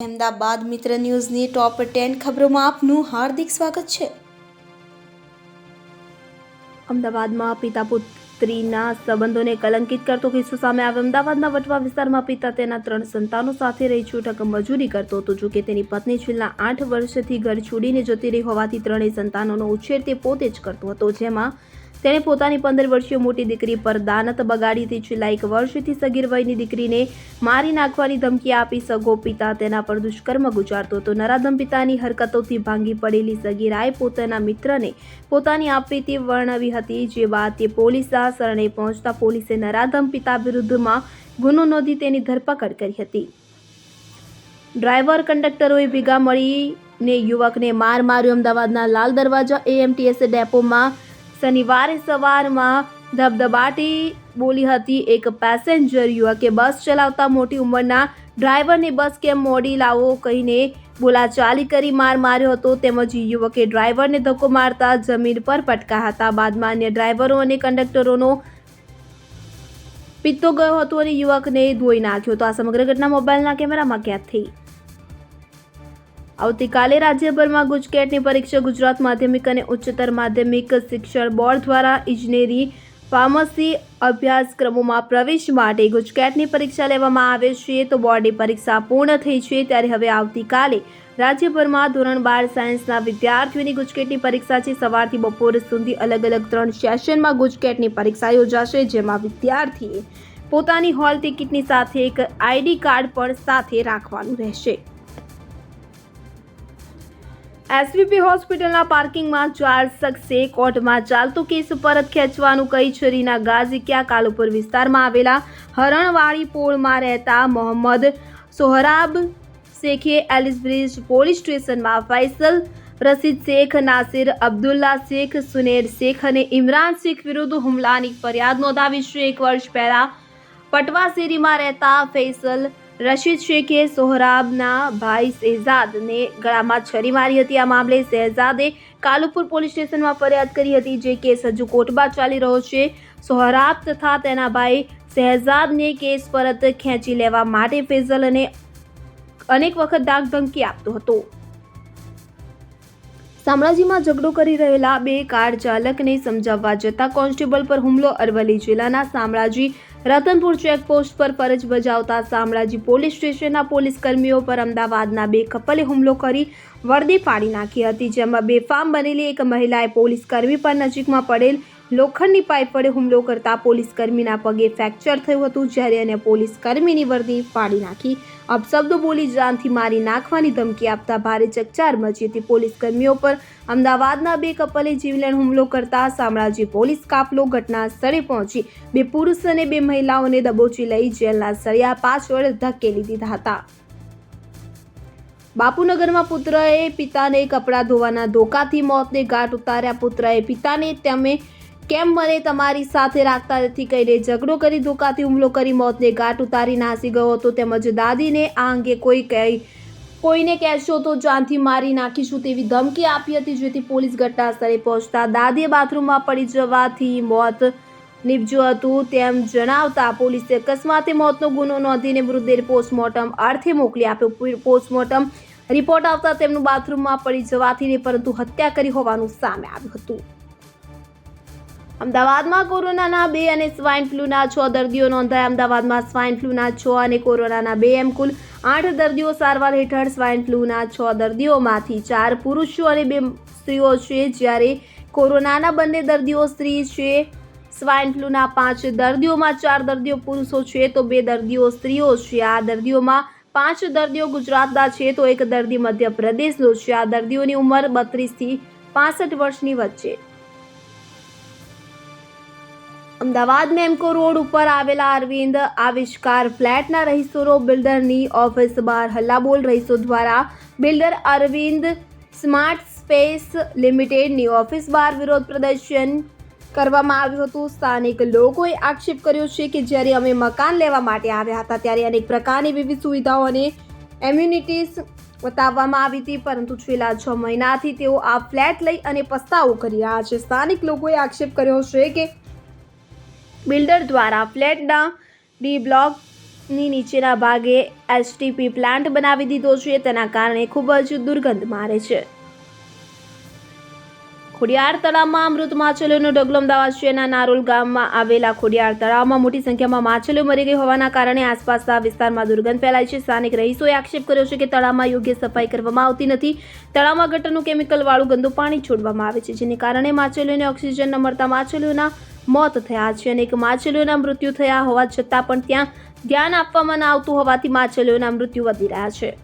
અમદાવાદ મિત્ર ન્યૂઝની ટોપ 10 ખબરોમાં આપનું હાર્દિક સ્વાગત છે। અમદાવાદમાં પિતા પુત્રીના સંબંધોને કલંકિત કરતો કિસ્સો સામે આવ્યો। અમદાવાદના વટવા વિસ્તારમાં પિતા તેના 3 સંતાનો સાથે રહી છૂટક મજૂરી કરતો હતો। જો કે તેની પત્ની છેલ્લા 8 વર્ષથી ઘર છોડીને જતી રહી હોવાથી ત્રણેય સંતાનોનો ઉછેર તે પોતે જ કરતો હતો, જેમાં તેણે પોતાની 15 વર્ષીય મોટી દીકરી પર દાનત બગાડી હતી। છેલ્લા 1 વર્ષથી સગીર વયની દીકરીને મારી નાખવાની ધમકી આપી સગો પિતા તેના પર દુષ્કર્મ ગુજારતો હતો। નરાધમ પિતાની હરકતોથી ભાંગી પડેલી સગીરાએ પોતાના મિત્રને પોતાની આપવીતી વર્ણવી હતી, જે બાદ તે પોલીસના શરણે પહોંચતા પોલીસે નરાધમ પિતા વિરુદ્ધમાં ગુનો નોંધી તેની ધરપકડ કરી હતી। ડ્રાઈવર કંડક્ટરોએ ભેગા મળીને યુવકને માર માર્યો। અમદાવાદના લાલ દરવાજા એએમટીએસ ડેપોમાં શનિવારે સવારમાં ધબધબાટી બોલી હતી। એક પેસેન્જર યુવકે બસ ચલાવતા મોટી ઉંમરના ડ્રાઈવરને બસ કેમ મોડી લાવો કહીને બોલાચાલી કરી માર માર્યો હતો, તેમજ યુવકે ડ્રાઈવરને ધક્કો મારતા જમીન પર પટકાયા હતા। બાદમાં અન્ય ડ્રાઈવરો અને કંડક્ટરોનો પિત્તો ગયો હતો અને યુવકને ધોઈ નાખ્યો હતો। આ સમગ્ર ઘટના મોબાઈલના કેમેરામાં કેદ થઈ। આવતીકાલે રાજ્યભરમાં ગુજકેટની પરીક્ષા ગુજરાત માધ્યમિક અને ઉચ્ચતર માધ્યમિક શિક્ષણ બોર્ડ દ્વારા ઇજનેરી ફાર્મસી અભ્યાસક્રમોમાં પ્રવેશ માટે ગુજકેટની પરીક્ષા લેવામાં આવે છે। તો બોર્ડની પરીક્ષા પૂર્ણ થઈ છે, ત્યારે હવે આવતીકાલે રાજ્યભરમાં ધોરણ 12 સાયન્સના વિદ્યાર્થીઓની ગુજકેટની પરીક્ષા છે। સવારથી બપોર સુધી અલગ અલગ 3 સેશનમાં ગુજકેટની પરીક્ષા યોજાશે, જેમાં વિદ્યાર્થીએ પોતાની હોલ ટિકિટની સાથે એક આઈડી કાર્ડ પણ સાથે રાખવાનું રહેશે। એસવીપી હોસ્પિટલના પાર્કિંગમાં 4 શખ્સે કોર્ટમાં ચાલતો કેસ પરત ખેંચવાનું કહી છરીના ઘા ઝીક્યા। કાલુપુર વિસ્તારમાં આવેલા હરણવાળી પોળમાં રહેતા મોહમ્મદ સોહરાબ શેખે એલિસ બ્રિજ પોલીસ સ્ટેશનમાં ફૈસલ રશીદ શેખ, નાસિર અબ્દુલ્લા શેખ, સુનેર શેખ અને ઇમરાન શેખ વિરુદ્ધ હુમલાની ફરિયાદ નોંધાવી છે। 1 વર્ષ પહેલા પટવા શેરીમાં રહેતા ફૈસલ રશીદ શેખે સોહરાબના ભાઈ શહેજાદને ગળામાં છરી મારી હતી। આ મામલે શહેજાદે કાલુપુર પોલીસ સ્ટેશનમાં ફરિયાદ કરી હતી, જે કેસ હજુ કોર્ટમાં ચાલી રહ્યો છે। સોહરાબ તથા તેના ભાઈ શહેજાદને કેસ પરત ખેંચી લેવા માટે ફૈસલને અનેક વખત ધાકધમકી આપતો હતો। શામળાજીમાં ઝઘડો કરી રહેલા 2 કાર ચાલકને સમજાવવા જતા કોન્સ્ટેબલ પર હુમલો। અરવલ્લી જિલ્લાના શામળાજી રતનપુર ચેકપોસ્ટ પર ફરજ બજાવતા શામળાજી પોલીસ સ્ટેશનના પોલીસ કર્મીઓ પર અમદાવાદના 2 કપલે હુમલો કરી વર્દી પાડી નાખી હતી, જેમાં બેફામ બનેલી એક મહિલાએ પોલીસ કર્મી પર નજીકમાં પડેલ લોખંડની પાઇપ વડે હુમલો કરતા પોલીસ કર્મીના પગે ફ્રેક્ચર થયું હતું, જ્યારે અન્ય પોલીસ કર્મીની વર્દી પાડી નાખી અપશબ્દો બોલી જાનથી મારી નાખવાની ધમકી આપતા ભારે ચકચાર મચી હતી। પોલીસ કર્મીઓ પર અમદાવાદના 2 કપલે જીવલેણ હુમલો કરતા શામળાજી પોલીસ કાફલો ઘટના સ્થળે પહોંચી 2 પુરુષ અને 2 મહિલાઓને દબોચી લઈ જેલના સળિયા પાછળ ધકેલી દીધા હતા। બાપુનગરમાં પુત્રએ પિતાને કપડાં ધોવાના ધોકાથી મોતને ઘાટ ઉતાર્યા। પુત્રએ પિતાને તમે કેમ મને તમારી સાથે રાખતા નથી કહીને ઝઘડો કરી ધોકાથી હુમલો કરી મોતને ઘાટ ઉતારી નાસી ગયો હતો, તેમજ દાદીને આ અંગે કોઈને કહેશો તો જાનથી મારી નાખીશું તેવી ધમકી આપી હતી, જેથી પોલીસ ઘટના સ્થળે પહોંચતા દાદીએ બાથરૂમમાં પડી જવાથી મોત નીપજ્યું હતું તેમ જણાવતા પોલીસે અકસ્માતે મોતનો ગુનો નોંધીને મૃતદેહ પોસ્ટમોર્ટમ અર્થે મોકલી આપ્યો। પોસ્ટમોર્ટમ રિપોર્ટ આવતા તેમનું બાથરૂમમાં પડી જવાથી નહીં પરંતુ હત્યા કરી હોવાનું સામે આવ્યું હતું। અમદાવાદમાં કોરોનાના 2 અને સ્વાઇન ફ્લૂના 6 દર્દીઓ નોંધાયા। અમદાવાદમાં સ્વાઇન ફ્લૂના 6 અને કોરોનાના 2 એમ કુલ 8 દર્દીઓ સારવાર હેઠળ। સ્વાઇન ફ્લૂના 6 દર્દીઓમાંથી 4 પુરુષો અને 2 સ્ત્રીઓ છે, જ્યારે કોરોનાના બંને દર્દીઓ સ્ત્રી છે। સ્વાઇન ફ્લૂના 5 દર્દીઓમાં 4 દર્દીઓ પુરુષો છે તો 2 દર્દીઓ સ્ત્રીઓ છે। આ દર્દીઓમાં 5 દર્દીઓ ગુજરાતના છે તો 1 દર્દી મધ્યપ્રદેશનો છે। આ દર્દીઓની ઉંમર 32 થી 65 વર્ષની વચ્ચે। અમદાવાદ મેમકો રોડ ઉપર આવેલા અરવિંદ આવિષ્કાર ફ્લેટના રહીશોનો બિલ્ડરની ઓફિસ બહાર હલ્લાબોલ। રહીશો દ્વારા બિલ્ડર અરવિંદ સ્માર્ટ સ્પેસ લિમિટેડની ઓફિસ બહાર વિરોધ પ્રદર્શન કરવામાં આવ્યું હતું। સ્થાનિક લોકોએ આક્ષેપ કર્યો છે કે જ્યારે અમે મકાન લેવા માટે આવ્યા હતા ત્યારે અનેક પ્રકારની વિવિધ સુવિધાઓ અને એમ્યુનિટીઝ બતાવવામાં આવી હતી, પરંતુ છેલ્લા 6 મહિનાથી તેઓ આ ફ્લેટ લઈ અને પસ્તાવો કરી રહ્યા છે। સ્થાનિક લોકોએ આક્ષેપ કર્યો છે કે બિલ્ડર દ્વારા ફ્લેટના ડી બ્લોક ની નીચેના ભાગે એસટીપી પ્લાન્ટ બનાવી દીધો છે, તેના કારણે ખૂબ જ દુર્ગંધ મારે છે. ખોડિયાર તળાવમાં મૃત માછલીઓનો ઢગલો. અમદાવાદ શહેરના નારોલ ગામમાં આવેલા ખોડિયાર તળાવમાં મોટી સંખ્યામાં માછલીઓ મરી ગઈ હોવાના કારણે આસપાસના વિસ્તારમાં દુર્ગંધ ફેલાઈ છે. સ્થાનિક રહીશોએ આક્ષેપ કર્યો છે કે તળાવમાં યોગ્ય સફાઈ કરવામાં આવતી નથી. તળાવમાં ગટરનું કેમિકલવાળું ગંદુ પાણી છોડવામાં આવે છે, જેને કારણે માછલીઓને ઓક્સિજન ન મળતા માછલીઓના મોત થયા છે. અનેક માછલીઓના મૃત્યુ થયા હોવા છતાં પણ ત્યાં ધ્યાન આપવામાં ન આવતું હોવાથી માછલીઓના મૃત્યુ વધી રહ્યા છે.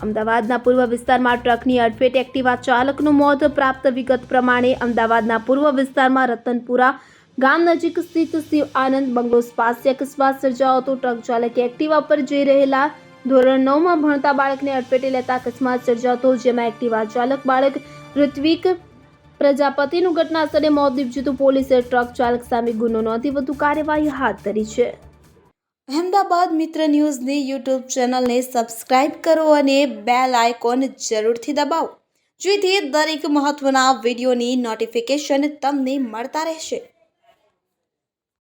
અમદાવાદના પૂર્વ વિસ્તારમાં ટ્રકની અડફેટે એક્ટિવા ચાલકનું મોત. પ્રાપ્ત વિગત પ્રમાણે અમદાવાદના પૂર્વ વિસ્તારમાં રતનપુરા ગામ નજીક સ્થિત શિવ આનંદ બંગલોઝ પાસે અકસ્માત સર્જાયો હતો. ટ્રક ચાલકે એક્ટિવા પર જઈ રહેલા ધોરણ 9માં ભણતા બાળકને અડફેટે લેતા અકસ્માત સર્જાયો હતો, જેમાં એક્ટિવા ચાલક બાળક ઋત્વિક પ્રજાપતિનું ઘટના સ્થળે મોત નીપજ્યું હતું. પોલીસે ટ્રક ચાલક સામે ગુનો નોંધી વધુ કાર્યવાહી હાથ ધરી છે. અહેમદાબાદ મિત્ર ન્યૂઝની યુટ્યુબ ચેનલને સબસ્ક્રાઇબ કરો અને બેલ આઇકોન જરૂરથી દબાવો, જેથી દરેક મહત્વના વિડીયોની નોટિફિકેશન તમને મળતા રહેશે.